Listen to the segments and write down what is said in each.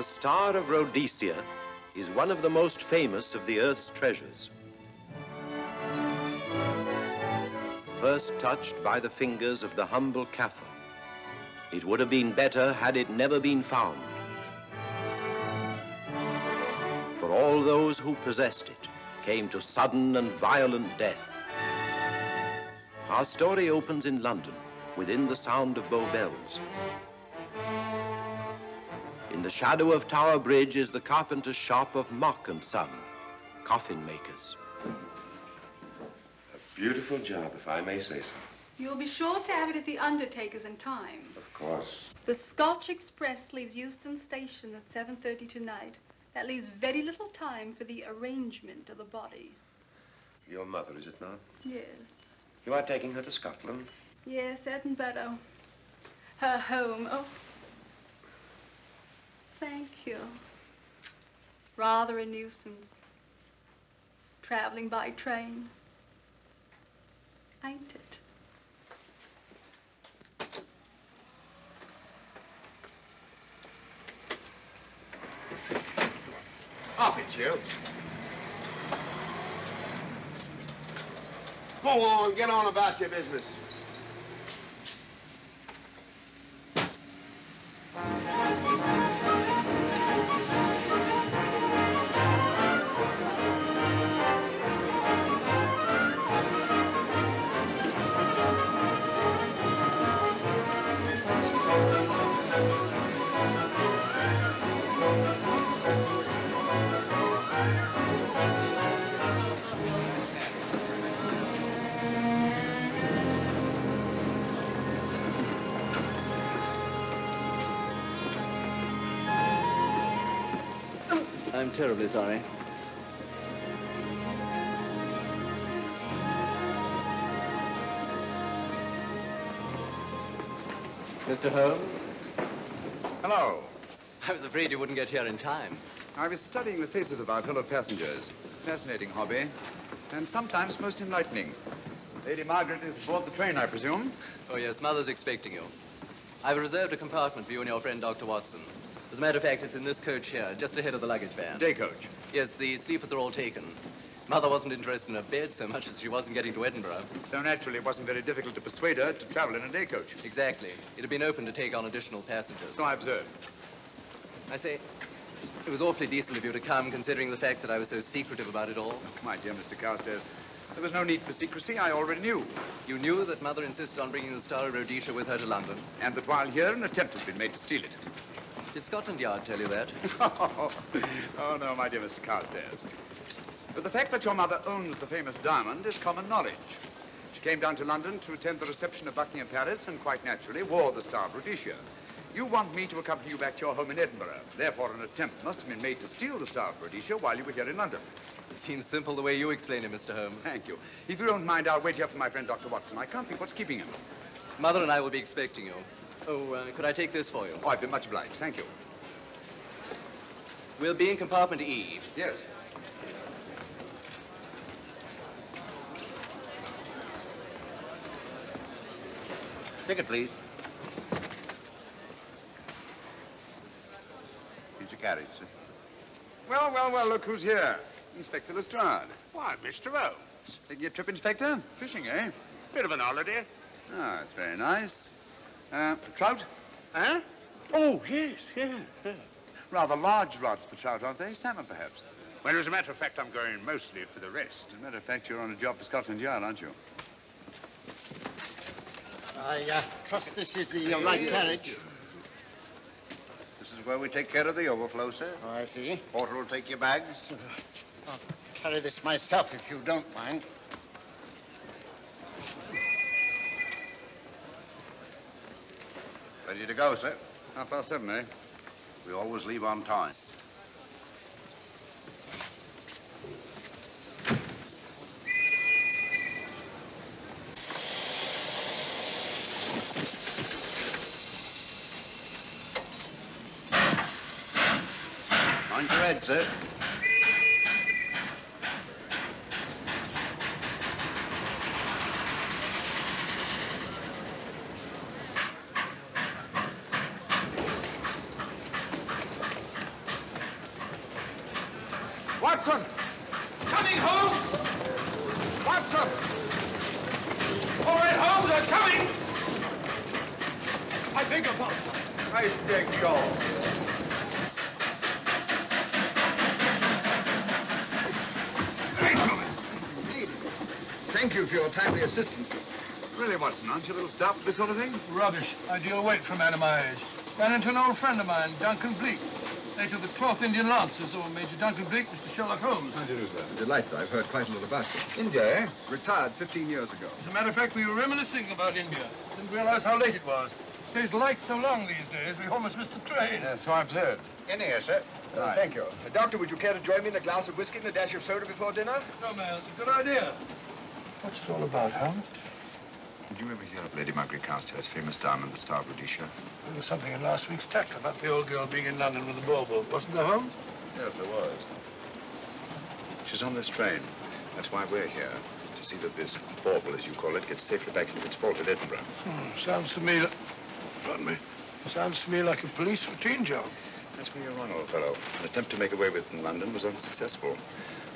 The Star of Rhodesia is one of the most famous of the Earth's treasures. First touched by the fingers of the humble Kaffir, it would have been better had it never been found. For all those who possessed it came to sudden and violent death. Our story opens in London, within the sound of Bow Bells. In the shadow of Tower Bridge is the carpenter's shop of Mock and Son, coffin makers. A beautiful job, if I may say so. You'll be sure to have it at the undertaker's in time. Of course. The Scotch Express leaves Euston Station at 7:30 tonight. That leaves very little time for the arrangement of the body. Your mother, is it not? Yes. You are taking her to Scotland? Yes, Edinburgh. Her home. Oh. Thank you. Rather a nuisance. Traveling by train. Ain't it? Up it, you. Go on, get on about your business. I'm terribly sorry. Mr. Holmes? Hello. I was afraid you wouldn't get here in time. I was studying the faces of our fellow passengers. Fascinating hobby, and sometimes most enlightening. Lady Margaret is aboard the train, I presume? Oh, yes, Mother's expecting you. I've reserved a compartment for you and your friend, Dr. Watson. As a matter of fact, it's in this coach here, just ahead of the luggage van. Day coach? Yes, the sleepers are all taken. Mother wasn't interested in a bed so much as she wasn't getting to Edinburgh. So naturally, it wasn't very difficult to persuade her to travel in a day coach. Exactly. It had been open to take on additional passengers. So I observed. I say, it was awfully decent of you to come, considering the fact that I was so secretive about it all. Oh, my dear Mr. Carstairs, there was no need for secrecy. I already knew. You knew that Mother insisted on bringing the Star of Rhodesia with her to London? And that while here, an attempt has been made to steal it. Did Scotland Yard tell you that? Oh, no, my dear Mr. Carstairs. But the fact that your mother owns the famous diamond is common knowledge. She came down to London to attend the reception of Buckingham Palace and quite naturally wore the Star of Rhodesia. You want me to accompany you back to your home in Edinburgh. Therefore, an attempt must have been made to steal the Star of Rhodesia while you were here in London. It seems simple the way you explain it, Mr. Holmes. Thank you. If you don't mind, I'll wait here for my friend, Dr. Watson. I can't think what's keeping him. Mother and I will be expecting you. Oh, could I take this for you? Oh, I'd be much obliged. Thank you. We'll be in compartment E. Yes. Ticket, please. Here's your carriage, sir. Well, well, well, look who's here. Inspector Lestrade. Why, Mr. Holmes. Taking a trip, Inspector? Fishing, eh? Bit of an holiday. Ah, that's very nice. Trout? Huh? Oh, yes, yeah. Rather large rods for trout, aren't they? Salmon, perhaps? Well, as a matter of fact, I'm going mostly for the rest. As a matter of fact, you're on a job for Scotland Yard, aren't you? I trust this is the right carriage. This is where we take care of the overflow, sir. Oh, I see. Porter will take your bags. I'll carry this myself if you don't mind. Ready to go, sir? 7:30, eh? We always leave on time. Mind your head, sir. Watson! Coming, Holmes! Watson! All right, Holmes, I'm coming! I beg your pardon. I beg your... Thank you for your timely assistance. Really, Watson, aren't you a little stout for this sort of thing? Rubbish. Ideal weight for a man of my age. Ran into an old friend of mine, Duncan Bleak. Late of the 12th Indian Lancers, or Major Duncan Bleak, Mr. Sherlock Holmes. How do you do, sir? Delighted. I've heard quite a lot about you. India, eh? Retired 15 years ago. As a matter of fact, we were reminiscing about India. Didn't realize how late it was. Stays light so long these days, we almost missed the train. Yeah, so I've heard. In here, sir. Right. Thank you. Doctor, would you care to join me in a glass of whiskey and a dash of soda before dinner? No, man, it's a good idea. What's it all about, Holmes? Did you ever hear of Lady Margaret Carstairs' famous diamond, the Star of Rhodesia? There was something in last week's tack about the old girl being in London with the bauble, wasn't there, Holmes? Yes, there was. She's on this train. That's why we're here, to see that this bauble, as you call it, gets safely back into its vault at Edinburgh. Sounds to me... Pardon me. Sounds to me like a police routine job. That's where you're wrong, old fellow. An attempt to make away with it in London was unsuccessful.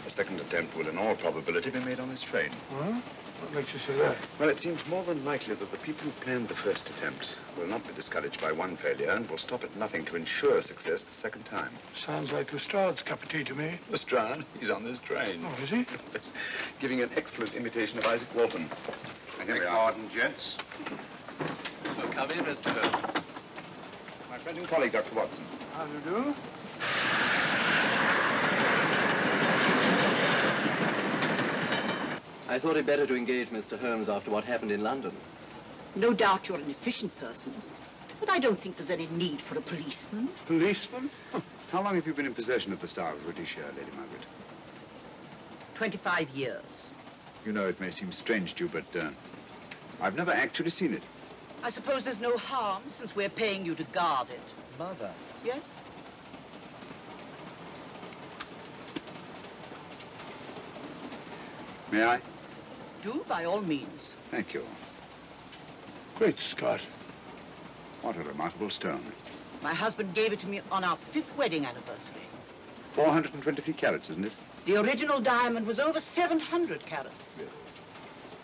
The second attempt will, in all probability, be made on this train. Huh? What makes you say that? Well, it seems more than likely that the people who planned the first attempt will not be discouraged by one failure and will stop at nothing to ensure success the second time. Sounds like Lestrade's cup of tea to me. Lestrade? He's on this train. Oh, is he? Giving an excellent imitation of Isaac Walton. And here we are. Pardon, gents. Oh, come in, Mr. Holmes. My friend and colleague, Dr. Watson. How do you do? I thought it better to engage Mr. Holmes after what happened in London. No doubt you're an efficient person, but I don't think there's any need for a policeman. Policeman? How long have you been in possession of the Star of Rhodesia, Lady Margaret? 25 years. You know, it may seem strange to you, but I've never actually seen it. I suppose there's no harm since we're paying you to guard it. Mother. Yes? May I? Do, by all means. Thank you. Great Scott. What a remarkable stone. My husband gave it to me on our 5th wedding anniversary. 423 carats, isn't it? The original diamond was over 700 carats. Yes.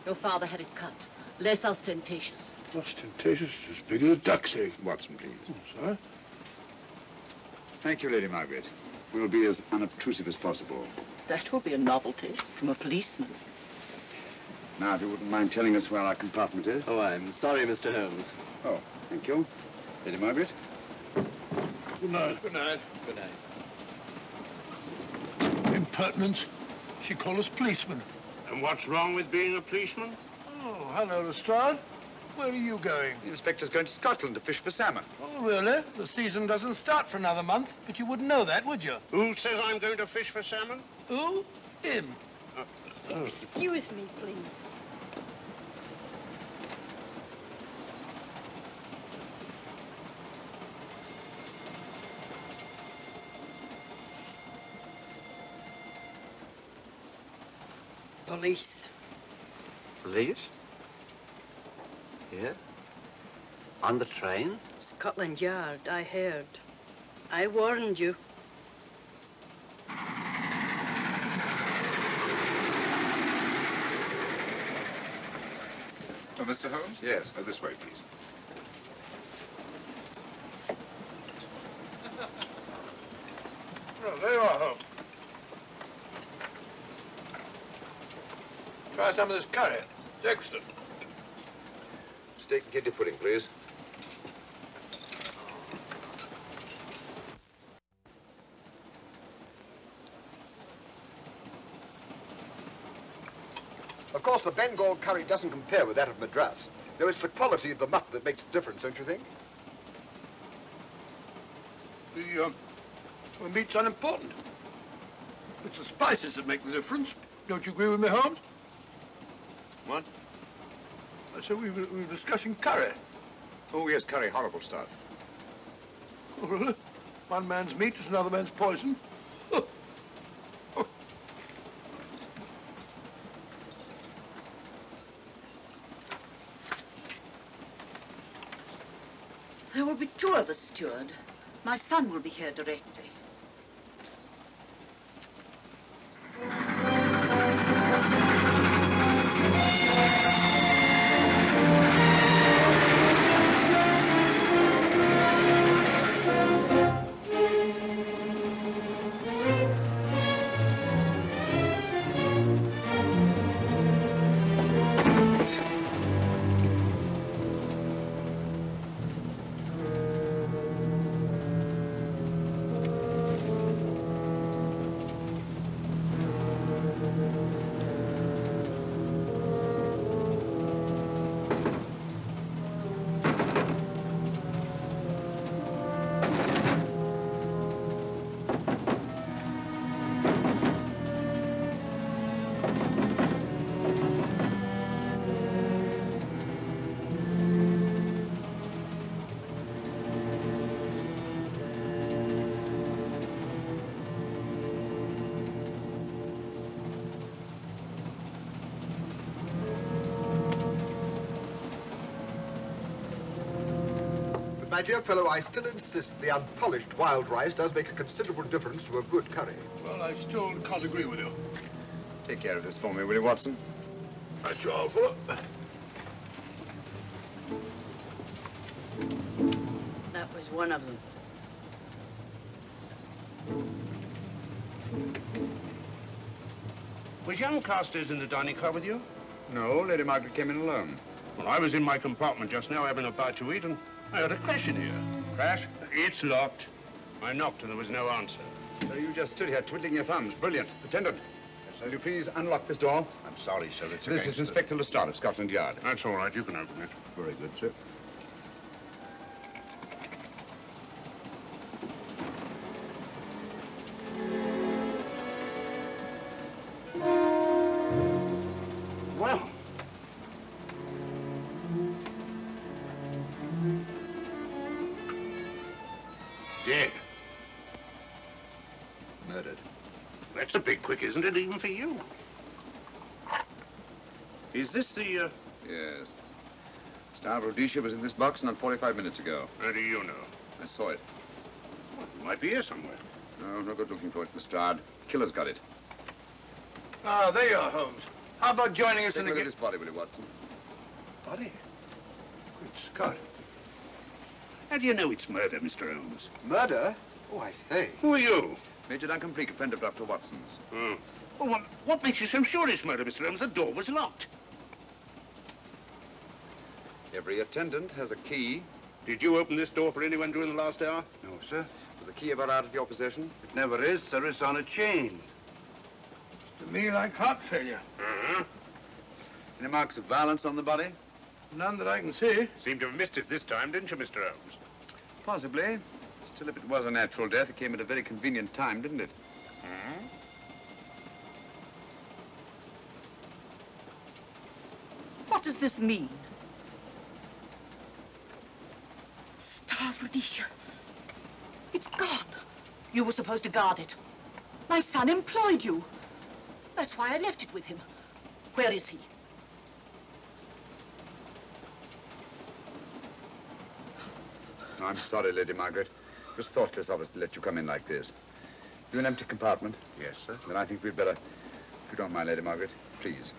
Your father had it cut, less ostentatious. Ostentatious, as big as a duck's egg. Watson, please. Oh, sir? Thank you, Lady Margaret. We'll be as unobtrusive as possible. That will be a novelty from a policeman. Now, if you wouldn't mind telling us where our compartment is. Oh, I'm sorry, Mr. Holmes. Oh, thank you. Lady Margaret? Good night. Good night. Good night. Impertinence. She called us policemen. And what's wrong with being a policeman? Oh, hello, Lestrade. Where are you going? The inspector's going to Scotland to fish for salmon. Oh, really? The season doesn't start for another month, but you wouldn't know that, would you? Who says I'm going to fish for salmon? Who? Him. Excuse me, please. Police. Police? Here? On the train? Scotland Yard, I heard. I warned you. Oh, Mr. Holmes? Yes. This way, please. Oh, there you are, Holmes. Try some of this curry. It's excellent. Steak and kidney pudding, please. Of course, the Bengal curry doesn't compare with that of Madras. No, it's the quality of the mutton that makes the difference, don't you think? The meat's unimportant. It's the spices that make the difference. Don't you agree with me, Holmes? What? I said we were discussing curry. Oh, yes, curry. Horrible stuff. Oh, really? One man's meat is another man's poison. There will be 2 of us, steward. My son will be here directly. my dear fellow, I still insist the unpolished wild rice does make a considerable difference to a good curry. Well, I still can't agree with you. Take care of this for me, will you, Watson? That's all, Fuller. That was one of them. Was young Carstairs in the dining car with you? No, Lady Margaret came in alone. Well, I was in my compartment just now having a bite to eat, and I heard a crash in here. Crash? It's locked. I knocked and there was no answer. So you just stood here twiddling your thumbs. Brilliant. Attendant, will you please unlock this door? I'm sorry, sir. It's This is Inspector Lestrade of Scotland Yard. That's all right. You can open it. very good, sir. Well. Dead. Murdered. That's a bit quick, isn't it, even for you? Is this the, Yes. Star Rhodesia was in this box not 45 minutes ago. How do you know? I saw it. Well, it might be here somewhere. No, no good looking for it, Lestrade. Killer's got it. Ah, there you are, Holmes. How about joining us Take in a the... look at this body, will you, Watson? Body? Good Scott. How do you know it's murder, Mr. Holmes? Murder? Oh, I say. Who are you? Major Duncan Bleak, a friend of Dr. Watson's. Oh. Well, what makes you so sure it's murder, Mr. Holmes? The door was locked. Every attendant has a key. Did you open this door for anyone during the last hour? No, sir. Was the key ever out of your possession? It never is, sir. It's on a chain. Looks to me like heart failure. Uh-huh. Any marks of violence on the body? None that I can see. Seemed to have missed it this time, didn't you, Mr. Holmes? Possibly. Still, if it was a natural death, it came at a very convenient time, didn't it? Hmm? What does this mean? Star of Rhodesia. It's gone. You were supposed to guard it. My son employed you. That's why I left it with him. Where is he? I'm sorry, Lady Margaret. It was thoughtless of us to let you come in like this. You an empty compartment? Yes, sir. Then I think we'd better, if you don't mind, Lady Margaret, please.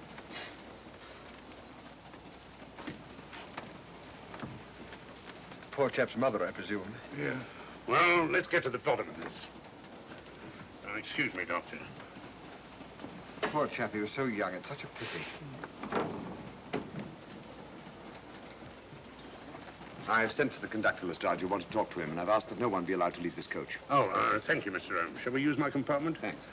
Poor chap's mother, I presume. Yeah. Well, let's get to the bottom of this. Excuse me, Doctor. Poor chap, he was so young. It's such a pity. I've sent for the conductor, Lestrade. You want to talk to him, and I've asked that no one be allowed to leave this coach. Oh, thank you, Mr. Holmes. Shall we use my compartment? Thanks.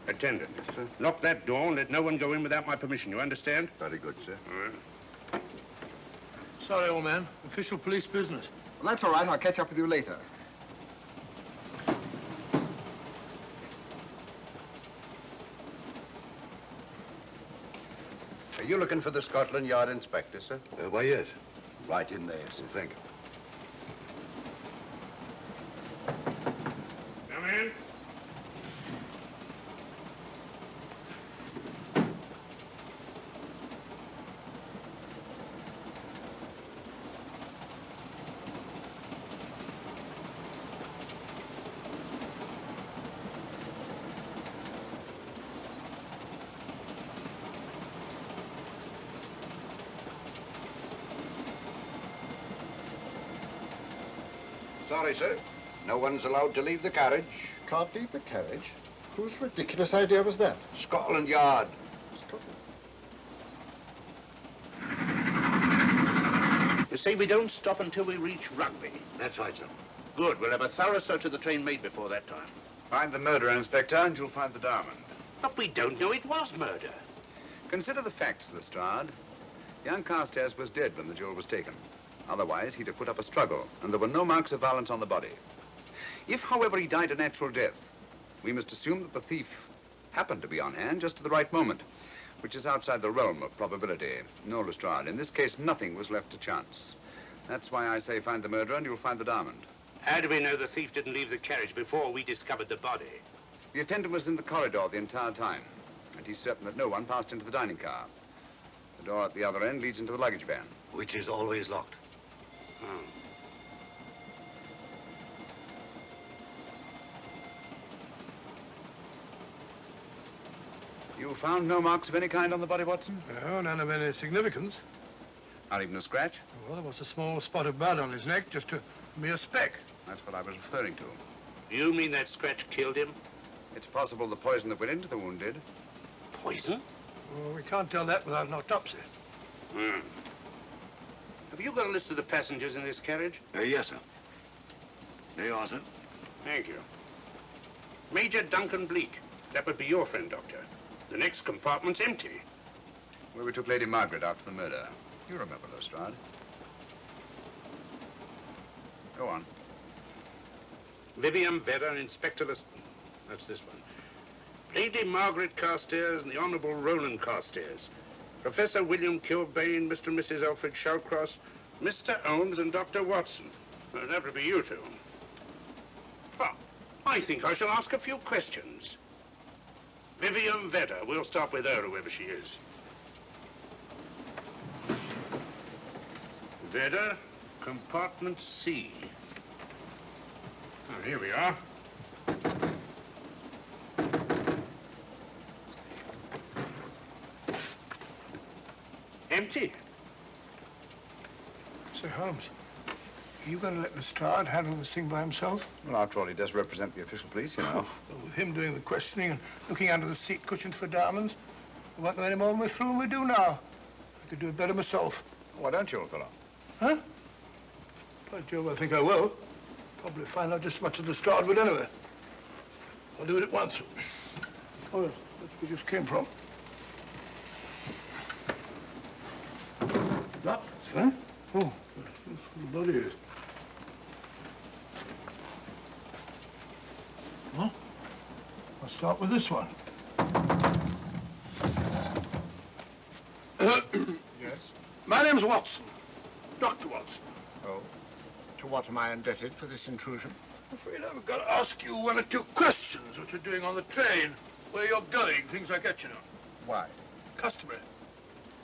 Attendant. Yes, sir. Lock that door and let no one go in without my permission. You understand? Very good, sir. All right. Sorry, old man. Official police business. Well, that's all right. I'll catch up with you later. Are you looking for the Scotland Yard inspector, sir? Why, yes. Right in there, sir. Thank you. Come in. Sorry, sir. No one's allowed to leave the carriage. Can't leave the carriage? Whose ridiculous idea was that? Scotland Yard. You see, we don't stop until we reach Rugby. That's right, sir. Good. We'll have a thorough search of the train made before that time. Find the murderer, Inspector, and you'll find the diamond. But we don't know it was murder. Consider the facts, Lestrade. Young Carstairs was dead when the jewel was taken. Otherwise, he'd have put up a struggle, and there were no marks of violence on the body. If, however, he died a natural death, we must assume that the thief happened to be on hand just at the right moment, which is outside the realm of probability. No, Lestrade, in this case, nothing was left to chance. That's why I say find the murderer and you'll find the diamond. How do we know the thief didn't leave the carriage before we discovered the body? The attendant was in the corridor the entire time, and he's certain that no one passed into the dining car. The door at the other end leads into the luggage van. Which is always locked. Oh. You found no marks of any kind on the body, Watson? No, none of any significance. Not even a scratch? Well, there was a small spot of blood on his neck, just a mere speck. That's what I was referring to. You mean that scratch killed him? It's possible the poison that went into the wound did. Poison? Well, we can't tell that without an autopsy. Hmm. Have you got a list of the passengers in this carriage? Yes, sir. There you are, sir. Thank you. Major Duncan Bleak. That would be your friend, Doctor. The next compartment's empty. Where we took Lady Margaret out for the murder. You remember, Lestrade. Go on. Vivian Vedder and Inspector Lestrade. That's this one. Lady Margaret Carstairs and the Honourable Roland Carstairs. Professor William Kilbane, Mr. and Mrs. Alfred Shallcross, Mr. Holmes and Dr. Watson. Well, that would be you two. Well, I think I shall ask a few questions. Vivian Vedder. We'll start with her, whoever she is. Vedder, compartment C. Oh, here we are. Empty. Sir Holmes, are you going to let Lestrade handle this thing by himself? Well, after all, he does represent the official police, you know. Well, with him doing the questioning and looking under the seat cushions for diamonds, we won't know any more when we're through than we do now. I could do it better myself. Why don't you, old fellow? Huh? By Jove, I think I will. Probably find out just as much as Lestrade would anyway. I'll do it at once. Oh, yes, that's where we just came from. That, huh? Oh, the body is. Huh? I'll start with this one. Yes? My name's Watson. Dr. Watson. Oh. To what am I indebted for this intrusion? I'm afraid I've got to ask you one or two questions. What you're doing on the train, where you're going, things like that, you know. Why? Customary.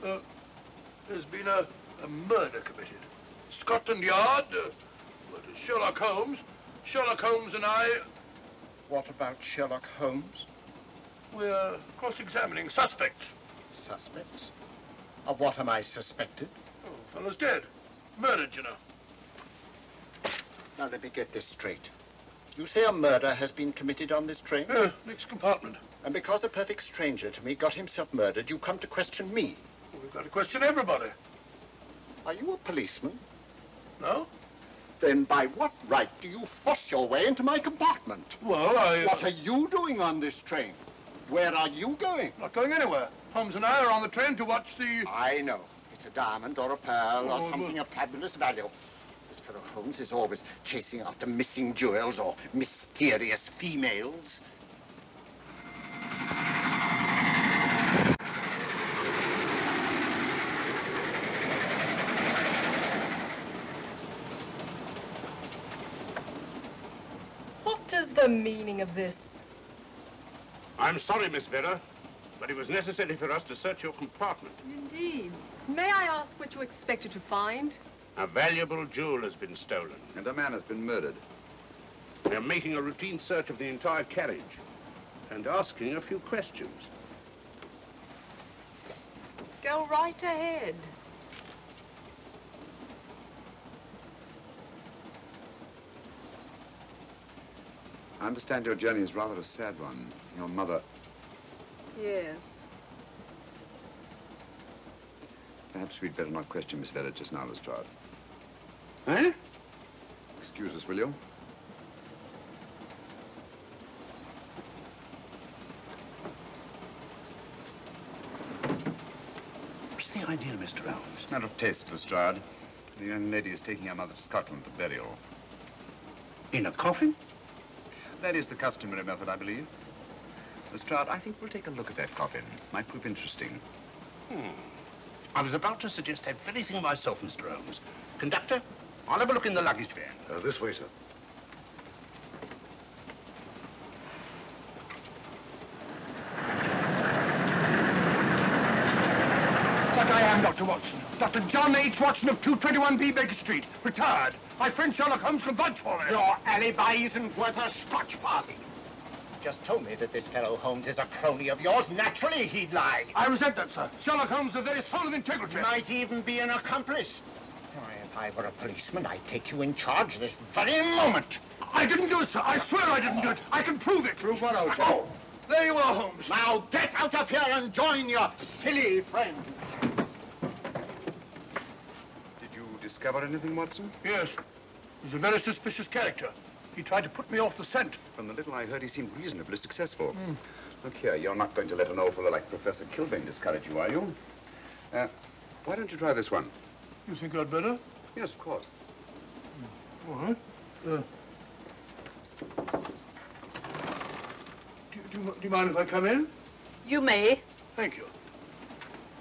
There's been a murder committed. Scotland Yard, Sherlock Holmes. Sherlock Holmes and I... What about Sherlock Holmes? We're cross-examining suspects. Suspects? Of what am I suspected? Oh, fellow's dead. Murdered, you know. Now, let me get this straight. You say a murder has been committed on this train? Next compartment. And because a perfect stranger to me got himself murdered, you come to question me? Well, we've got to question everybody. Are you a policeman? No. Then by what right do you force your way into my compartment? Well, What are you doing on this train? Where are you going? Not going anywhere. Holmes and I are on the train to watch the... I know. It's a diamond or a pearl or something of fabulous value. This fellow Holmes is always chasing after missing jewels or mysterious females. What is the meaning of this? I'm sorry, Miss Vedder, but it was necessary for us to search your compartment. Indeed. May I ask what you expected to find? A valuable jewel has been stolen. And a man has been murdered. We're making a routine search of the entire carriage and asking a few questions. Go right ahead. I understand your journey is rather a sad one. Your mother... Yes. Perhaps we'd better not question Miss Vedder just now, Lestrade. Eh? Excuse us, will you? What's the idea, Mr. Holmes? Matter of taste, Lestrade. The young lady is taking her mother to Scotland for burial. In a coffin? That is the customary method, I believe. Lestrade, I think we'll take a look at that coffin. Might prove interesting. I was about to suggest that very thing myself, Mr. Holmes. Conductor, I'll have a look in the luggage van. This way, sir. But I am Dr. Watson. Dr. John H. Watson of 221B Baker Street. Retired. My friend Sherlock Holmes can vouch for me. Your alibi isn't worth a Scotch farthing. just told me that this fellow Holmes is a crony of yours. Naturally, he'd lie. I resent that, sir. Sherlock Holmes is the very soul of integrity. Might even be an accomplice. Why, if I were a policeman, I'd take you in charge this very moment. I didn't do it, sir. I swear I didn't do it. I can prove it. Prove what, old chap? Oh, there you are, Holmes. Now get out of here and join your silly friend. Did you discover anything, Watson? Yes. He's a very suspicious character. He tried to put me off the scent. From the little I heard, he seemed reasonably successful. Look here, you're not going to let an old fellow like Professor Kilbane discourage you, are you? Why don't you try this one? You think I'd better? Yes, of course. All right. Do you mind if I come in? You may. Thank you.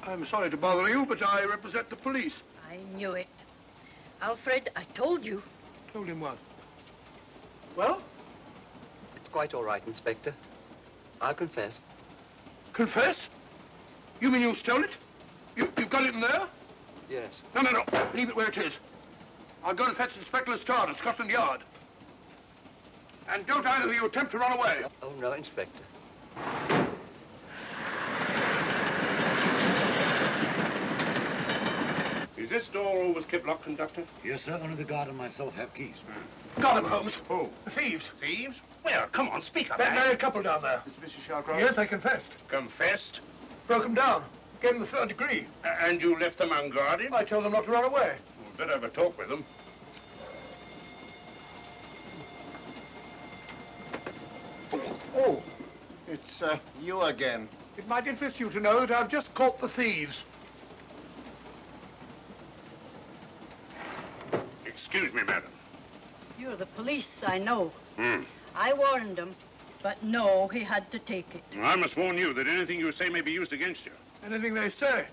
I'm sorry to bother you, but I represent the police. I knew it. Alfred, I told you. Told him what? Well? It's quite all right, Inspector. I'll confess. Confess? You mean you stole it? You've got it in there? Yes. No. Leave it where it is. I'll go and fetch Inspector Lestrade at Scotland Yard. And don't either of you attempt to run away. Oh, no, Inspector. Is this door always kept locked, Conductor? Yes, sir. Only the guard and myself have keys. Got him, Holmes. Who? The thieves. Thieves? Where? Come on, speak up. That married couple down there. Mr. Sherlock? Yes, I confessed. Confessed? Broke them down. Gave them the 3rd degree. And you left them unguarded? I told them not to run away. We'd better have a talk with them. Oh, it's you again. It might interest you to know that I've just caught the thieves. Excuse me, madam. You're the police, I know. I warned him, but no, he had to take it. I must warn you that anything you say may be used against you. Anything they say.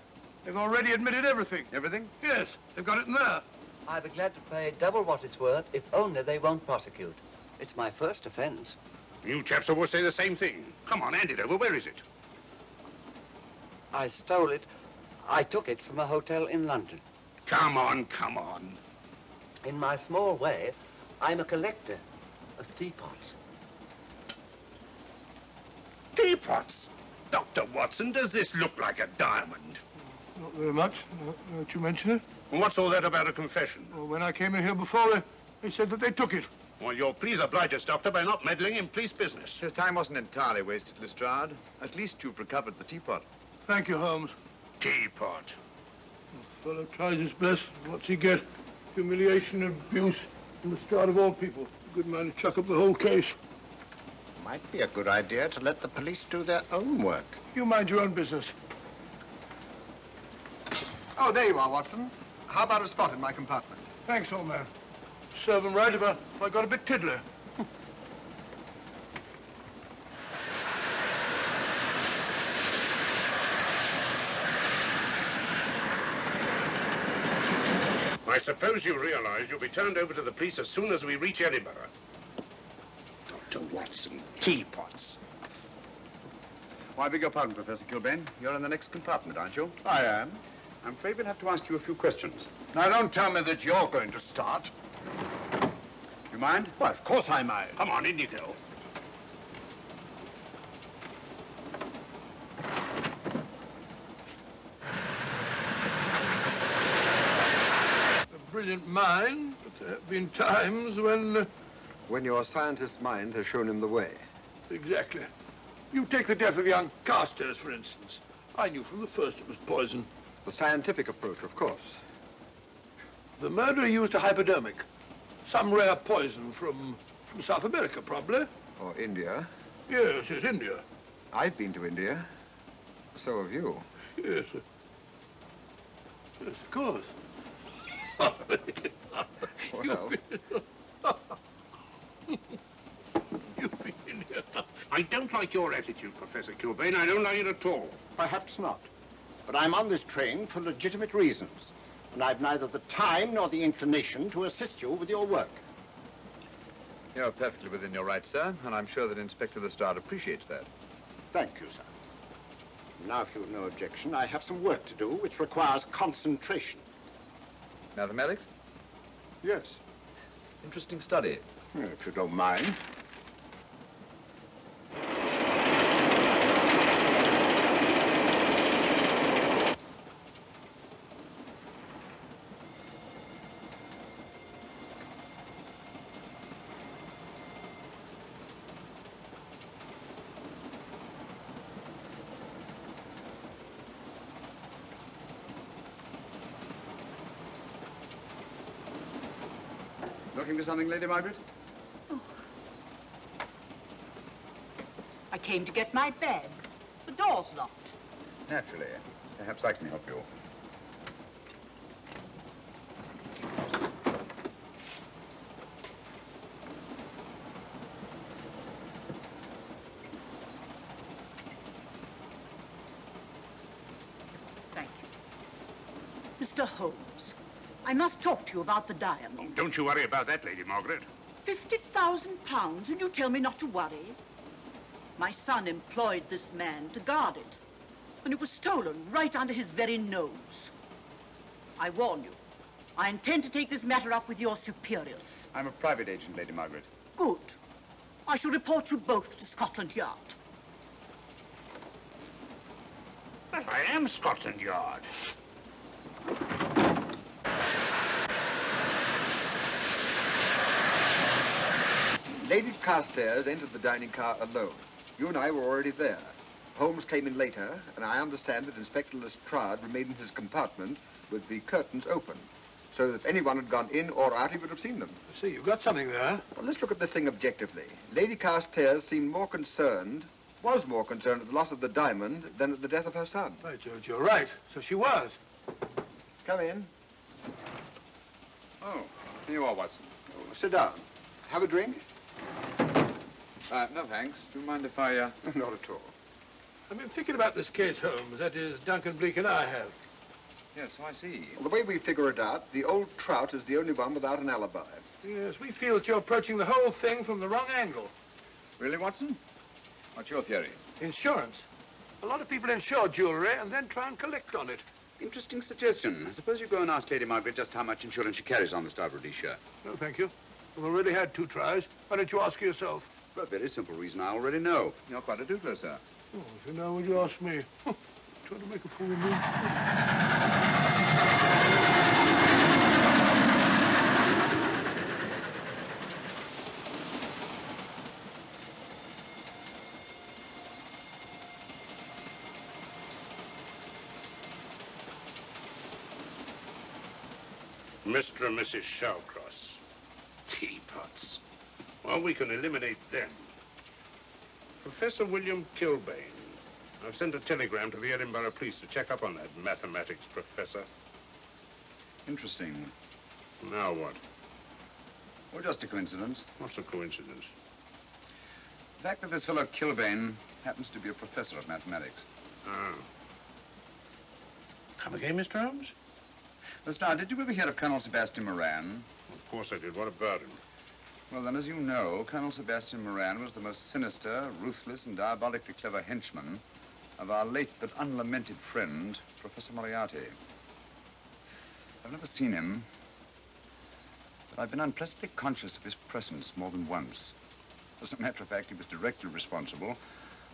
They've already admitted everything. Everything? Yes, they've got it in there. I'd be glad to pay double what it's worth if only they won't prosecute. It's my first offense. You chaps always say the same thing. Come on, hand it over. Where is it? I stole it. I took it from a hotel in London. Come on, come on. In my small way, I'm a collector of teapots. Teapots? Dr. Watson, does this look like a diamond? Not very much, now that you mention it. And what's all that about a confession? Well, when I came in here before, they said that they took it. Well, you'll please oblige us, Doctor, by not meddling in police business. His time wasn't entirely wasted, Lestrade. At least you've recovered the teapot. Thank you, Holmes. Teapot. The fellow tries his best. What's he get? Humiliation and abuse from the start of all people. A good man to chuck up the whole case. Might be a good idea to let the police do their own work. You mind your own business. Oh, there you are, Watson. How about a spot in my compartment? Thanks, old man. Serve him right if I got a bit tiddler. I suppose you realize you'll be turned over to the police as soon as we reach Edinburgh. Dr. Watson, teapots. Oh, I beg your pardon, Professor Kilbane. You're in the next compartment, aren't you? I am. I'm afraid we'll have to ask you a few questions. Now, don't tell me that you're going to start. You mind? Why, of course I mind. Come on, in you go. A brilliant mind, but there have been times when... When your scientist's mind has shown him the way. Exactly. You take the death of young Carstairs, for instance. I knew from the first it was poison. The scientific approach, of course. The murderer used a hypodermic. Some rare poison from South America, probably. Or India. Yes, India. I've been to India. So have you. Yes. Yes, of course. Well. You've been in here. I don't like your attitude, Professor Kilbane. I don't like it at all. Perhaps not. But I'm on this train for legitimate reasons. And I've neither the time nor the inclination to assist you with your work. You're perfectly within your rights, sir, and I'm sure that Inspector Lestrade appreciates that. Thank you, sir. Now, if you've no objection, I have some work to do which requires concentration. Mathematics? Yes. Interesting study. If you don't mind. Looking for something, Lady Margaret? I came to get my bag. The door's locked. Naturally. Perhaps I can help you. Thank you. Mr. Holmes, I must talk to you about the diamond. Oh, don't you worry about that, Lady Margaret. £50,000, and you tell me not to worry? My son employed this man to guard it, and it was stolen right under his very nose. I warn you, I intend to take this matter up with your superiors. I'm a private agent, Lady Margaret. Good. I shall report you both to Scotland Yard. But I am Scotland Yard. Lady Carstairs entered the dining car alone. You and I were already there. Holmes came in later, and I understand that Inspector Lestrade remained in his compartment with the curtains open, so that if anyone had gone in or out, he would have seen them. See, you've got something there. Well, let's look at this thing objectively. Lady Carstairs seemed more concerned, was more concerned at the loss of the diamond than at the death of her son. By George, you're right. So she was. Come in. Oh, here you are, Watson. Oh, sit down. Have a drink? No, thanks. Do you mind if I, Not at all. I've been thinking about this case, Holmes. That is, Duncan Bleak and I have. Yes, so I see. Well, the way we figure it out, the old trout is the only one without an alibi. Yes, we feel that you're approaching the whole thing from the wrong angle. Really, Watson? What's your theory? Insurance. A lot of people insure jewelry and then try and collect on it. Interesting suggestion. I suppose you go and ask Lady Margaret just how much insurance she carries on the Star Rhodesia. No, thank you. We've already had 2 tries. Why don't you ask her yourself? For a very simple reason I already know. You're quite a doodler, sir. Oh, if you know, would you ask me? Trying to make a fool of me. Mr. and Mrs. Shawcross. Teapots. Well, we can eliminate them. Professor William Kilbane. I've sent a telegram to the Edinburgh police to check up on that mathematics professor. Interesting. Now what? Well, just a coincidence. What's a coincidence? The fact that this fellow Kilbane happens to be a professor of mathematics. Ah. Come again, Mr. Holmes? Lestrade, did you ever hear of Colonel Sebastian Moran? Of course I did. What about him? Well, then, as you know, Colonel Sebastian Moran was the most sinister, ruthless, and diabolically clever henchman of our late but unlamented friend, Professor Moriarty. I've never seen him, but I've been unpleasantly conscious of his presence more than once. As a matter of fact, he was directly responsible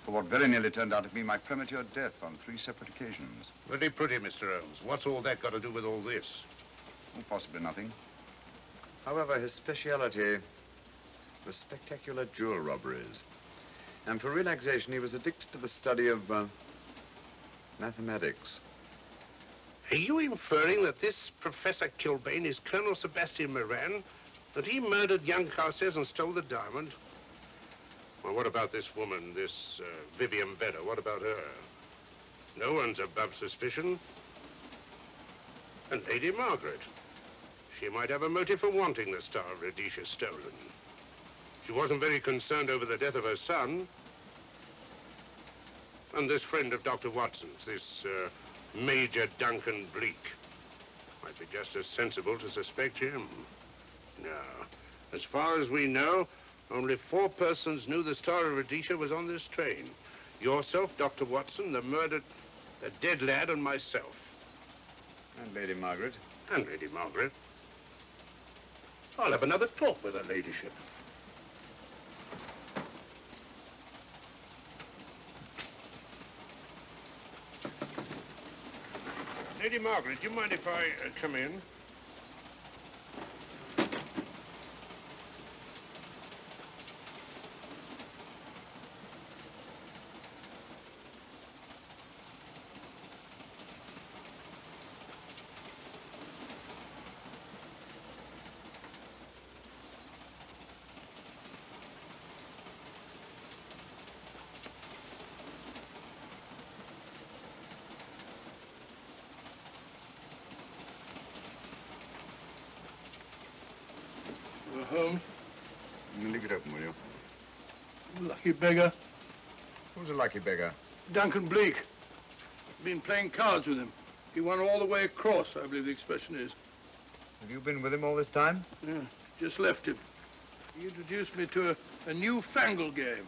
for what very nearly turned out to be my premature death on 3 separate occasions. Very pretty, Mr. Holmes. What's all that got to do with all this? Oh, possibly nothing. However, his speciality was spectacular jewel robberies. And for relaxation, he was addicted to the study of mathematics. Are you inferring that this Professor Kilbane is Colonel Sebastian Moran? That he murdered young Carstairs and stole the diamond? Well, what about this woman, this Vivian Vedder? What about her? No one's above suspicion. And Lady Margaret. She might have a motive for wanting the Star of Rhodesia stolen. She wasn't very concerned over the death of her son. And this friend of Dr. Watson's, this Major Duncan Bleak, might be just as sensible to suspect him. No. As far as we know, only 4 persons knew the Star of Rhodesia was on this train. Yourself, Dr. Watson, the murdered, the dead lad, and myself. And Lady Margaret. And Lady Margaret. I'll have another talk with her ladyship. Lady Margaret, do you mind if I come in? Holmes. Leave it open, will you? Lucky beggar. Who's a lucky beggar? Duncan Bleak. Been playing cards with him. He won all the way across, I believe the expression is. Have you been with him all this time? Yeah, just left him. He introduced me to a newfangled game.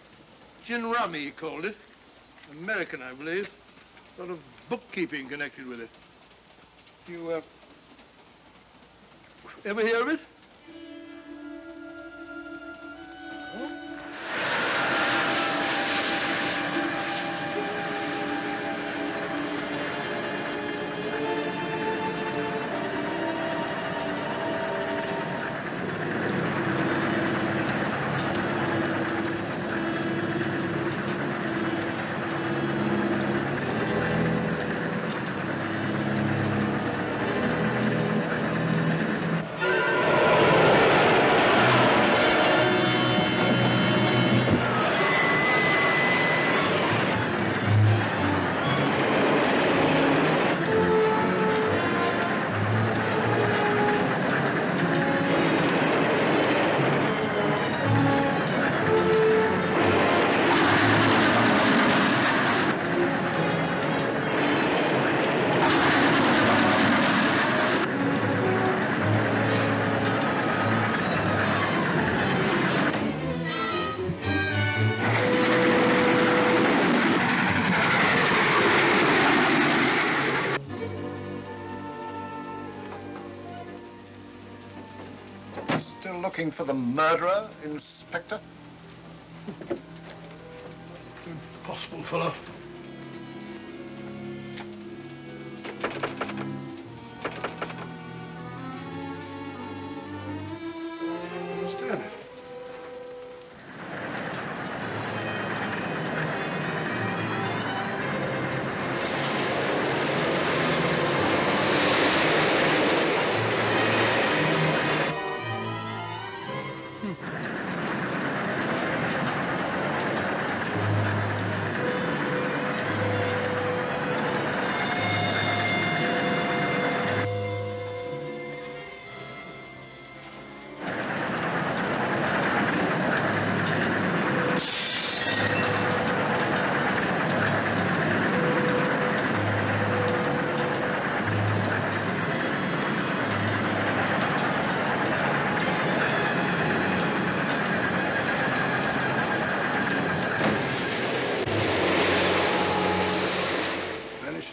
Gin rummy, he called it. American, I believe. A lot of bookkeeping connected with it. You, ever hear of it? Still looking for the murderer, Inspector? Impossible, fellow. I understand it.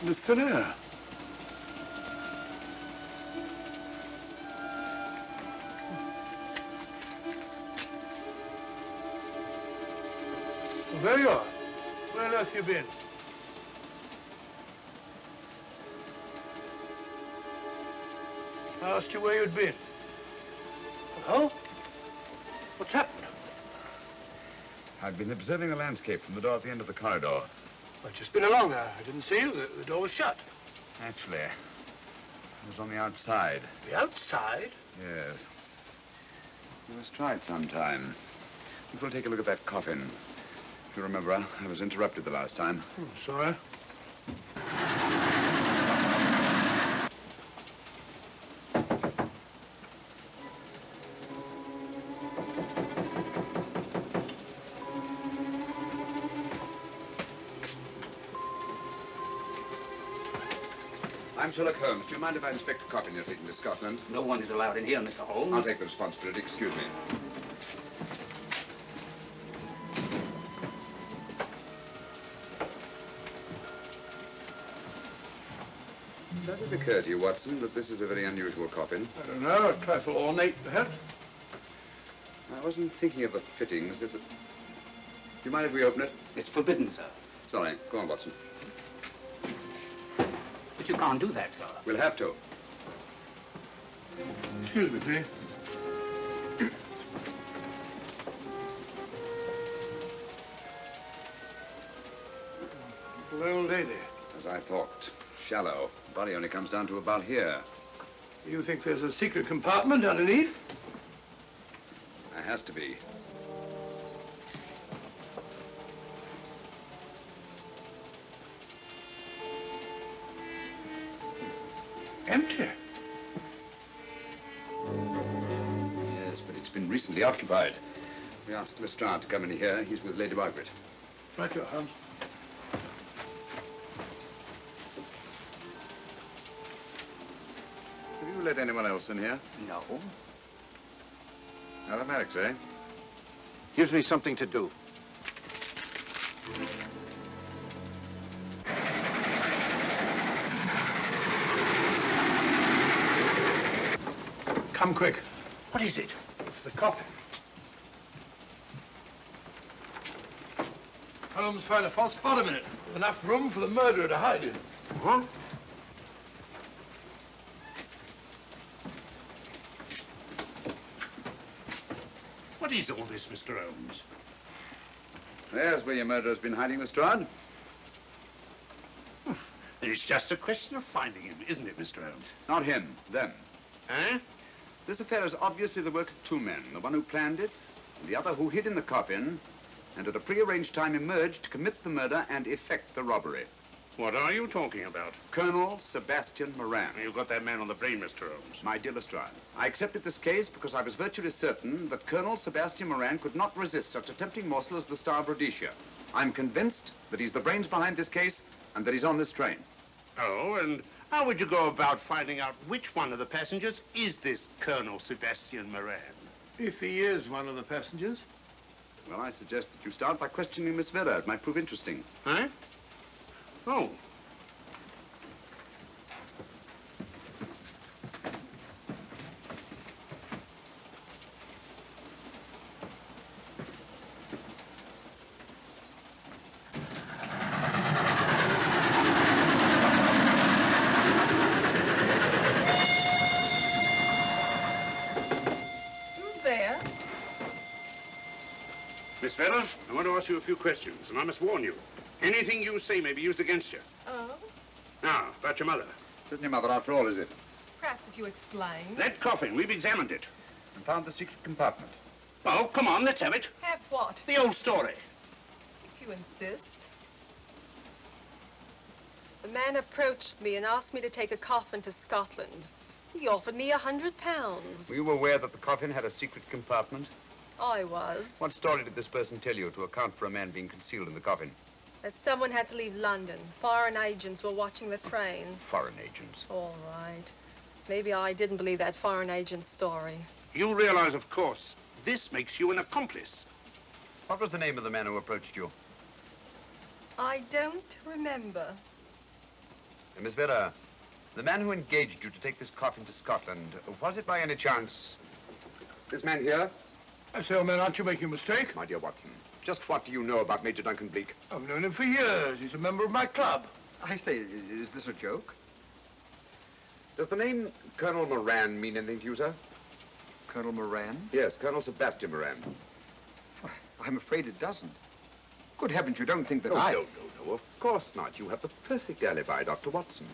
In the thin air. Well, there you are. Where on earth have you been? I asked you where you'd been. Hello? What's happened? I've been observing the landscape from the door at the end of the corridor. I've just been along there. I didn't see you. The door was shut. Actually, I was on the outside. The outside? Yes. You must try it sometime. Think we'll take a look at that coffin. If you remember, I was interrupted the last time. Sorry. I'm Sherlock Holmes. Do you mind if I inspect a coffin you're taking to Scotland? No one is allowed in here, Mr. Holmes. I'll take the responsibility. Excuse me. Does it occur to you, Watson, that this is a very unusual coffin? I don't know. A trifle ornate, perhaps. I wasn't thinking of the fittings. Do you mind if we open it? It's forbidden, sir. Sorry. Go on, Watson. But you can't do that, sir. We'll have to. Excuse me, please. Little old lady. As I thought. Shallow. Body only comes down to about here. You think there's a secret compartment underneath? There has to be. Empty. Yes, but it's been recently occupied. We asked Lestrade to come in here. He's with Lady Margaret. Right, your Holmes. Have you let anyone else in here? No. Mathematics, eh? Gives me something to do. Come quick. What is it? It's the coffin. Holmes found a false bottom in it. Enough room for the murderer to hide in. What? What is all this, Mr. Holmes? There's where your murderer's been hiding, Lestrade. It's just a question of finding him, isn't it, Mr. Holmes? Not him, them. Eh? This affair is obviously the work of two men, the one who planned it, and the other who hid in the coffin, and at a prearranged time emerged to commit the murder and effect the robbery. What are you talking about? Colonel Sebastian Moran. You've got that man on the brain, Mr. Holmes. My dear Lestrade, I accepted this case because I was virtually certain that Colonel Sebastian Moran could not resist such a tempting morsel as the Star of Rhodesia. I'm convinced that he's the brains behind this case and that he's on this train. Oh, and how would you go about finding out which one of the passengers is this Colonel Sebastian Moran? If he is one of the passengers. Well, I suggest that you start by questioning Miss Vera. It might prove interesting. Huh? Oh. Who's there? Miss Vera, I want to ask you a few questions, and I must warn you. Anything you say may be used against you. Oh? Now, about your mother. It isn't your mother after all, is it? Perhaps if you explain. That coffin, we've examined it. And found the secret compartment. Oh, come on, let's have it. Have what? The old story. If you insist. The man approached me and asked me to take a coffin to Scotland. He offered me £100. Were you aware that the coffin had a secret compartment? I was. What story did this person tell you to account for a man being concealed in the coffin? That someone had to leave London. Foreign agents were watching the train. Foreign agents. All right. Maybe I didn't believe that foreign agent story. You realize, of course, this makes you an accomplice. What was the name of the man who approached you? I don't remember. Miss Vera, the man who engaged you to take this coffin to Scotland, was it by any chance this man here? I say, old man, aren't you making a mistake? My dear Watson, just what do you know about Major Duncan Bleak? I've known him for years. He's a member of my club. I say, is this a joke? Does the name Colonel Moran mean anything to you, sir? Colonel Moran? Yes, Colonel Sebastian Moran. I'm afraid it doesn't. Good heavens, you don't think that No, I... no, of course not. You have the perfect alibi, Dr. Watson.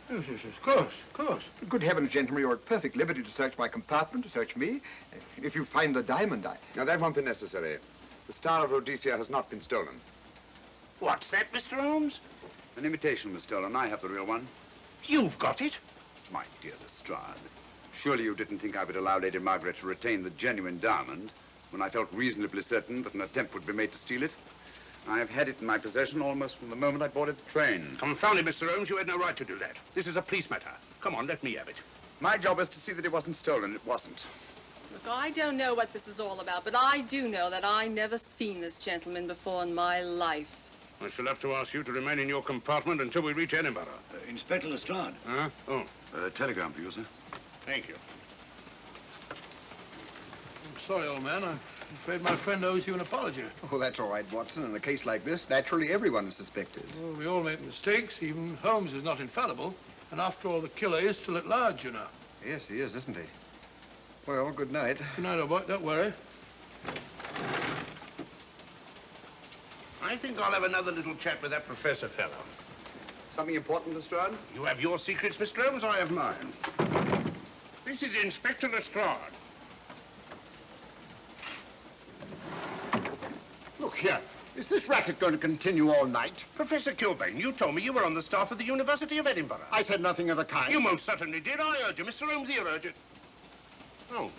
Yes, of course, of course. But good heavens, gentlemen, you're at perfect liberty to search my compartment, to search me. If you find the diamond, Now, that won't be necessary. The Star of Rhodesia has not been stolen. What's that, Mr. Holmes? An imitation was stolen. I have the real one. You've got it? My dear Lestrade, surely you didn't think I would allow Lady Margaret to retain the genuine diamond when I felt reasonably certain that an attempt would be made to steal it? I have had it in my possession almost from the moment I boarded the train. Confound it, Mr. Holmes, you had no right to do that. This is a police matter. Come on, let me have it. My job is to see that it wasn't stolen. It wasn't. Look, I don't know what this is all about, but I do know that I never seen this gentleman before in my life. I shall have to ask you to remain in your compartment until we reach Edinburgh. Inspector Lestrade. Huh? Oh. Telegram for you, sir. Thank you. I'm sorry, old man. I'm afraid my friend owes you an apology. Oh, that's all right, Watson. In a case like this, naturally everyone is suspected. Well, we all make mistakes. Even Holmes is not infallible. And after all, the killer is still at large, you know. Yes, he is, isn't he? Well, good night. Good night, old boy. Don't worry. I think I'll have another little chat with that professor fellow. Something important, Lestrade? You have your secrets, Mr. Holmes, I have mine. This is Inspector Lestrade. Look here. Is this racket going to continue all night? Professor Kilbane, you told me you were on the staff of the University of Edinburgh. I said nothing of the kind. You most certainly did. I urge you. Mr. Holmes here urged it. Oh,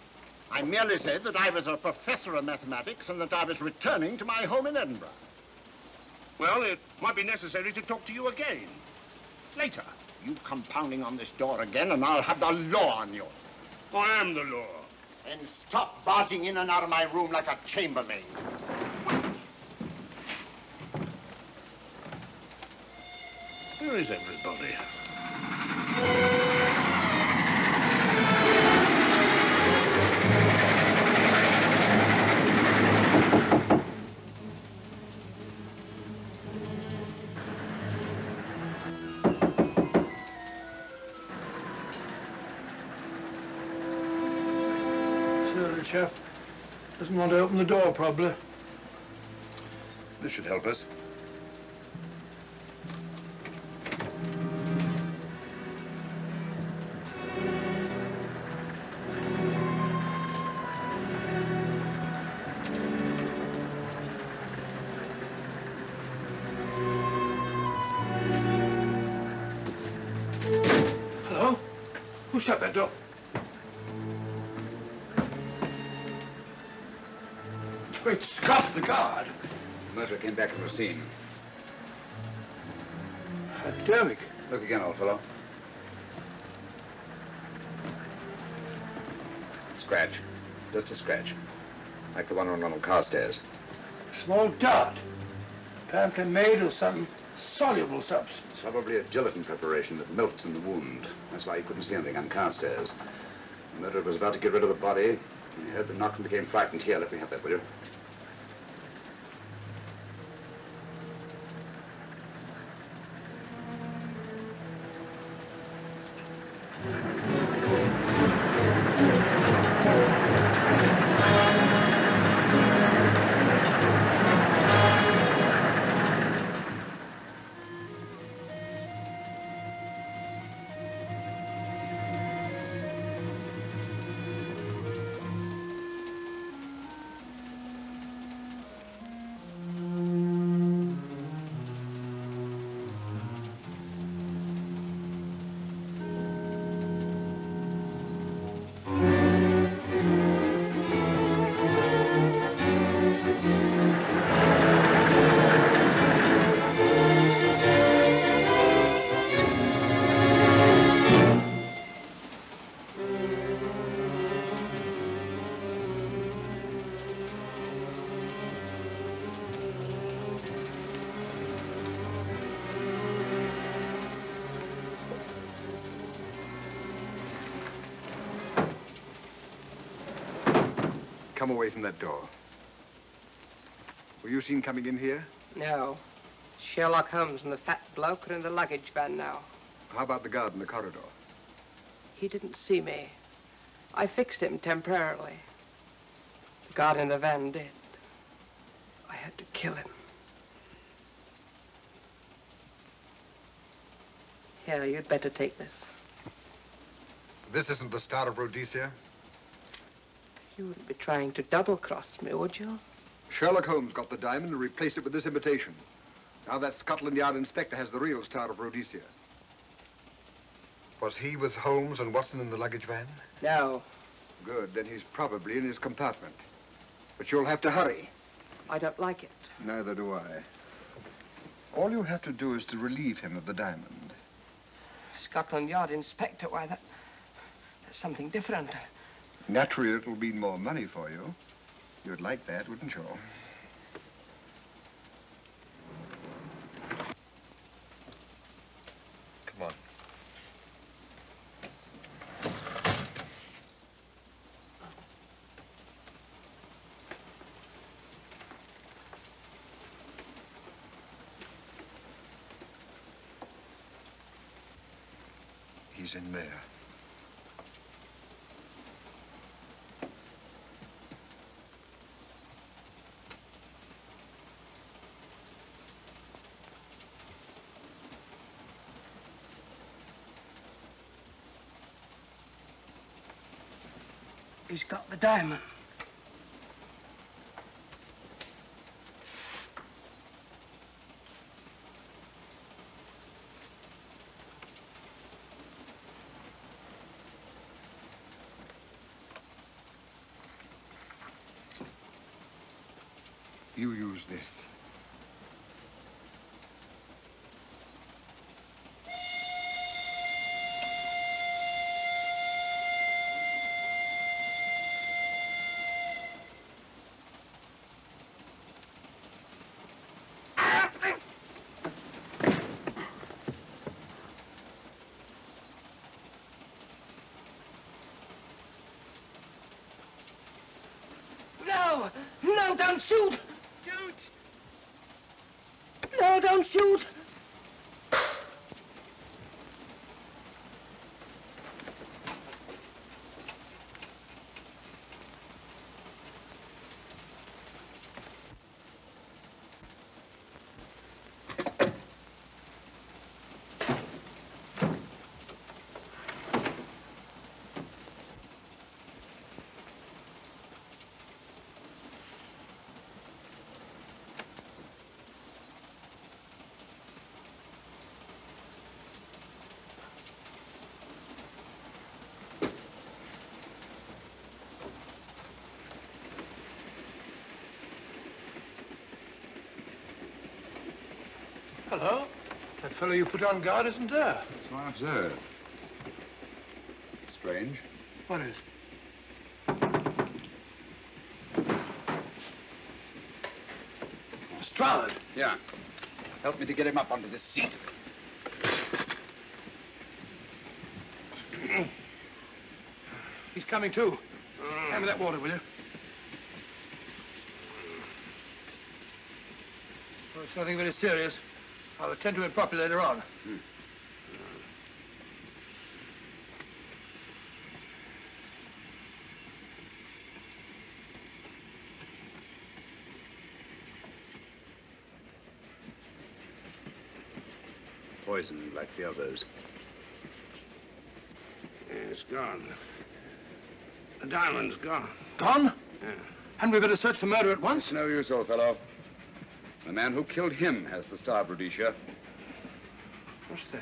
I merely said that I was a professor of mathematics and that I was returning to my home in Edinburgh. Well, it might be necessary to talk to you again. Later. You come pounding on this door again and I'll have the law on you. I am the law. And stop barging in and out of my room like a chambermaid. Where is everybody? The chap doesn't want to open the door, probably. This should help us. Hello? Who shut that door? Great Scott, the guard. The murderer came back from the scene. Academic. Look again, old fellow. Scratch. Just a scratch. Like the one on Carstairs. Small dot. Apparently made of some soluble substance. Probably a gelatin preparation that melts in the wound. That's why you couldn't see anything on Carstairs. The murderer was about to get rid of the body. He heard the knock and became frightened. Here, let me have that, will you? Come away from that door. Were you seen coming in here? No. Sherlock Holmes and the fat bloke are in the luggage van now. How about the guard in the corridor? He didn't see me. I fixed him temporarily. The guard in the van did. I had to kill him. Here, you'd better take this. This isn't the Star of Rhodesia? You wouldn't be trying to double-cross me, would you? Sherlock Holmes got the diamond and replaced it with this imitation. Now that Scotland Yard inspector has the real Star of Rhodesia. Was he with Holmes and Watson in the luggage van? No. Good, then he's probably in his compartment. But you'll have to hurry. I don't like it. Neither do I. All you have to do is to relieve him of the diamond. Scotland Yard inspector, why, that's something different. Naturally, it'll mean more money for you. You'd like that, wouldn't you? Come on. He's in there. He's got the diamond. You use this. No! No, don't shoot! Don't! No, don't shoot! Hello. That fellow you put on guard isn't there. So I observe. Strange. What is? Lestrade. Yeah. Help me to get him up onto this seat. He's coming too. Hand me that water, will you? Well, it's nothing very serious. I'll attend to it properly later on. Poisoned like the others. Yeah, it's gone. The diamond's gone. Gone? Yeah. Hadn't we better search for murder at once? It's no use, old fellow. The man who killed him has the star, Rhodesia. What's that?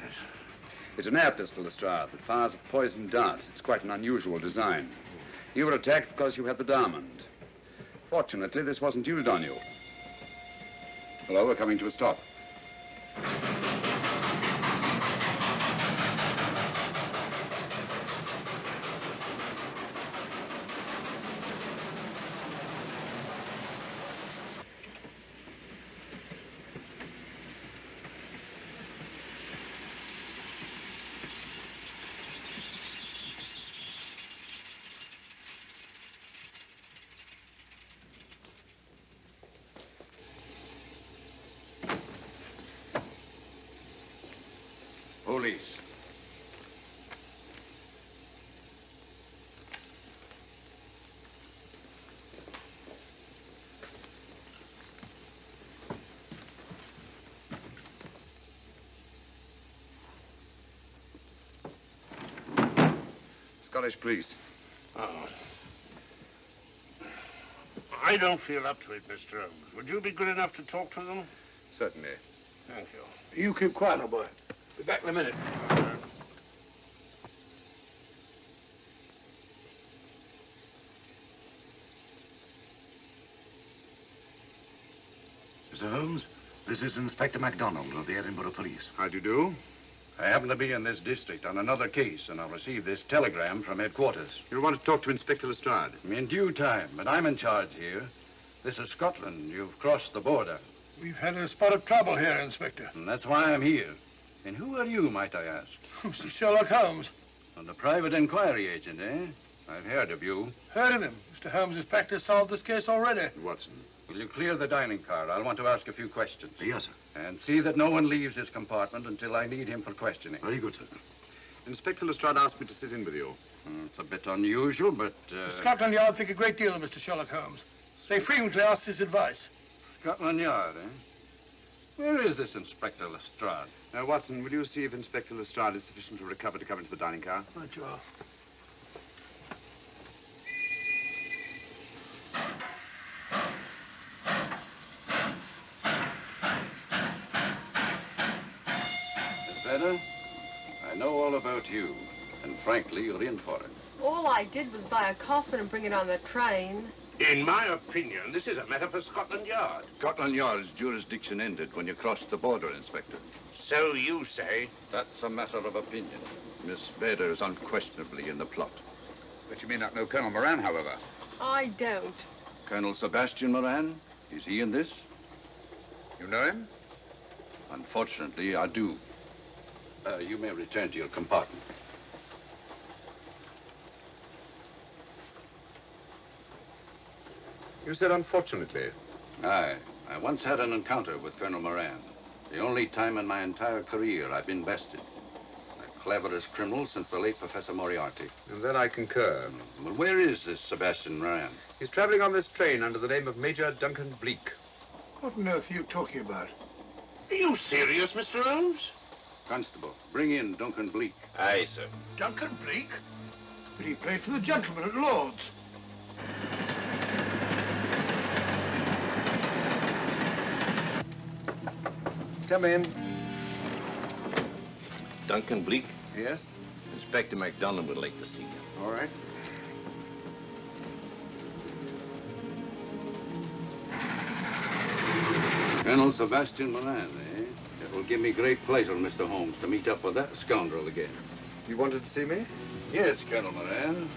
It's an air pistol, Lestrade, that fires a poisoned dart. It's quite an unusual design. You were attacked because you had the diamond. Fortunately, this wasn't used on you. Hello, we're coming to a stop. Police. Scottish police. Oh. I don't feel up to it, Mr. Holmes. Would you be good enough to talk to them? Certainly. Thank you. You keep quiet, old boy. Be back in a minute. Mr. Holmes, this is Inspector MacDonald of the Edinburgh Police. How do you do? I happen to be in this district on another case, and I'll receive this telegram from headquarters. You'll want to talk to Inspector Lestrade. In due time, but I'm in charge here. This is Scotland. You've crossed the border. We've had a spot of trouble here, Inspector. And that's why I'm here. And who are you, might I ask? Mr. Sherlock Holmes. And the private inquiry agent, eh? I've heard of you. Heard of him. Mr. Holmes has practically solved this case already. Watson. Will you clear the dining car? I'll want to ask a few questions. Yes, sir. And see that no one leaves his compartment until I need him for questioning. Very good, sir. Inspector Lestrade asked me to sit in with you. It's a bit unusual, but... Scotland Yard think a great deal of Mr. Sherlock Holmes. They frequently ask his advice. Scotland Yard, eh? Where is this Inspector Lestrade? Watson, will you see if Inspector Lestrade is sufficiently recovered to come into the dining car? Right, you are. Miss Vedder, I know all about you, and frankly, you're in for it. All I did was buy a coffin and bring it on the train. In my opinion, this is a matter for Scotland Yard. Scotland Yard's jurisdiction ended when you crossed the border, Inspector. So you say? That's a matter of opinion. Miss Vader is unquestionably in the plot. But you may not know Colonel Moran, however. I don't. Colonel Sebastian Moran, is he in this? You know him? Unfortunately, I do. You may return to your compartment. You said unfortunately. Aye. I once had an encounter with Colonel Moran. The only time in my entire career I've been bested. The cleverest criminal since the late Professor Moriarty. And that I concur. Well, where is this Sebastian Moran? He's traveling on this train under the name of Major Duncan Bleak. What on earth are you talking about? Are you serious, Mr. Holmes? Constable, bring in Duncan Bleak. Aye, sir. Duncan Bleak? But he played for the gentleman at Lord's. Come in. Duncan Bleak? Yes? Inspector MacDonald would like to see you. All right. Colonel Sebastian Moran, eh? It will give me great pleasure, Mr. Holmes, to meet up with that scoundrel again. You wanted to see me? Yes, Colonel Moran.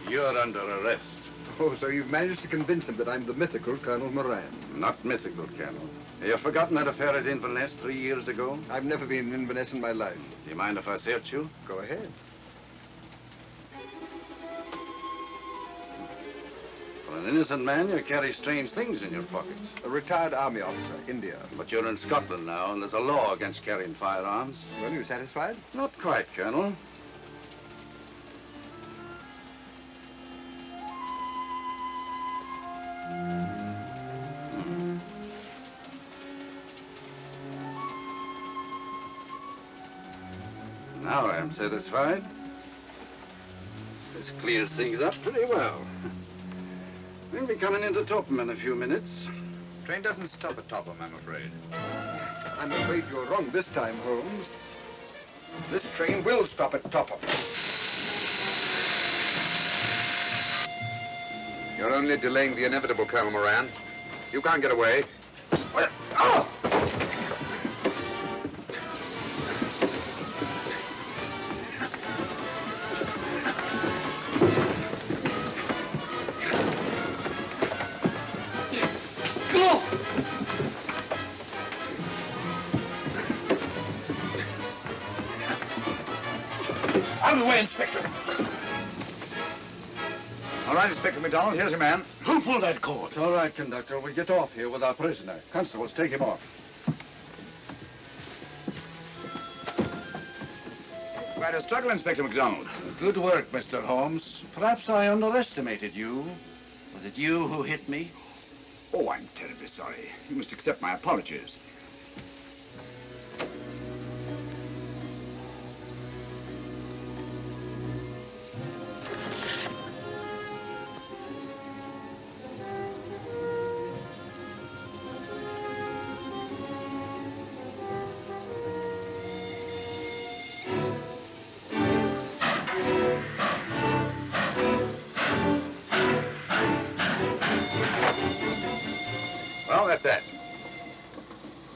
You're under arrest. Oh, so you've managed to convince him that I'm the mythical Colonel Moran. Not mythical, Colonel. Have you forgotten that affair at Inverness 3 years ago? I've never been in Inverness in my life. Do you mind if I search you? Go ahead. For an innocent man, you carry strange things in your pockets. A retired army officer, India. But you're in Scotland now, and there's a law against carrying firearms. Well, you satisfied? Not quite, Colonel. Now I am satisfied. This clears things up pretty well. We'll be coming into Topham in a few minutes. Train doesn't stop at Topham, I'm afraid. I'm afraid you're wrong this time, Holmes. This train will stop at Topham. You're only delaying the inevitable, Colonel Moran. You can't get away. Oh! Out of the way, Inspector. All right, Inspector MacDonald, here's your man. Who pulled that cord? It's all right, conductor. We'll get off here with our prisoner. Constables, take him off. Quite a struggle, Inspector MacDonald. Good work, Mr. Holmes. Perhaps I underestimated you. Was it you who hit me? Oh, I'm terribly sorry. You must accept my apologies. Well, that's that.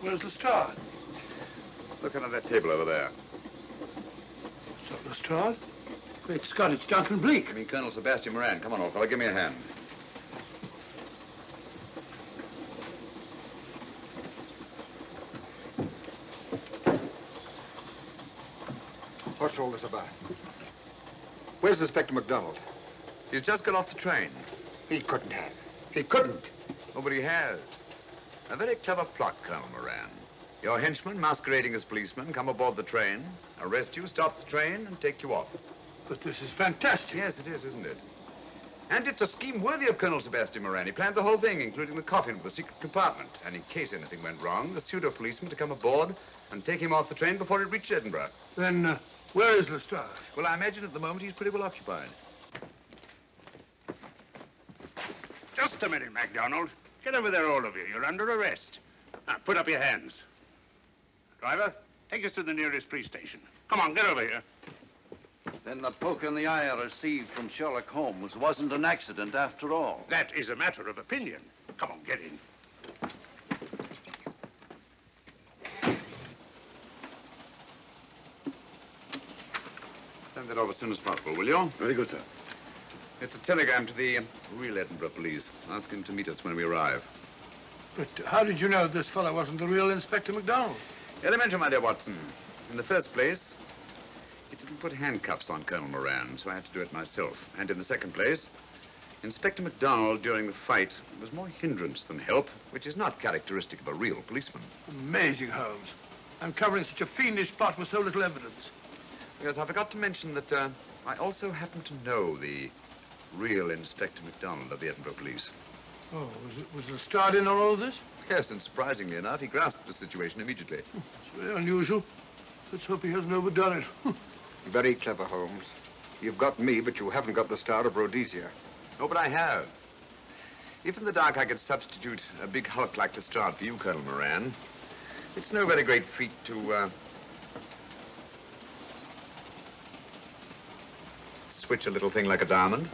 Where's Lestrade? Look under that table over there. Sir Lestrade? Great Scott, it's Duncan Bleak. I mean, Colonel Sebastian Moran. Come on, old fella, give me a hand. What's all this about? Where's Inspector MacDonald? He's just got off the train. He couldn't have. He couldn't. Nobody has. A very clever plot, Colonel Moran. Your henchmen, masquerading as policemen, come aboard the train, arrest you, stop the train, and take you off. But this is fantastic. Yes, it is, isn't it? And it's a scheme worthy of Colonel Sebastian Moran. He planned the whole thing, including the coffin with the secret compartment. And in case anything went wrong, the pseudo-policeman to come aboard and take him off the train before it reached Edinburgh. Then, where is Lestrade? Well, I imagine at the moment he's pretty well occupied. Just a minute, MacDonald. Get over there, all of you. You're under arrest. Now, put up your hands. Driver, take us to the nearest police station. Come on, get over here. Then the poke in the eye I received from Sherlock Holmes wasn't an accident after all. That is a matter of opinion. Come on, get in. Send that off as soon as possible, will you? Very good, sir. It's a telegram to the real Edinburgh police, asking to meet us when we arrive. But how did you know this fellow wasn't the real Inspector MacDonald? Elementary, my dear Watson. In the first place, he didn't put handcuffs on Colonel Moran, so I had to do it myself. And in the second place, Inspector MacDonald, during the fight, was more hindrance than help, which is not characteristic of a real policeman. Amazing, Holmes. Uncovering such a fiendish plot with so little evidence. Yes, I forgot to mention that I also happen to know the real Inspector MacDonald of the Edinburgh Police. Oh, was Lestrade in on all of this? Yes, and surprisingly enough, he grasped the situation immediately. It's very unusual. Let's hope he hasn't overdone it. Very clever, Holmes. You've got me, but you haven't got the Star of Rhodesia. Oh, but I have. If in the dark I could substitute a big hulk like Lestrade for you, Colonel Moran, it's no very great feat to, switch a little thing like a diamond.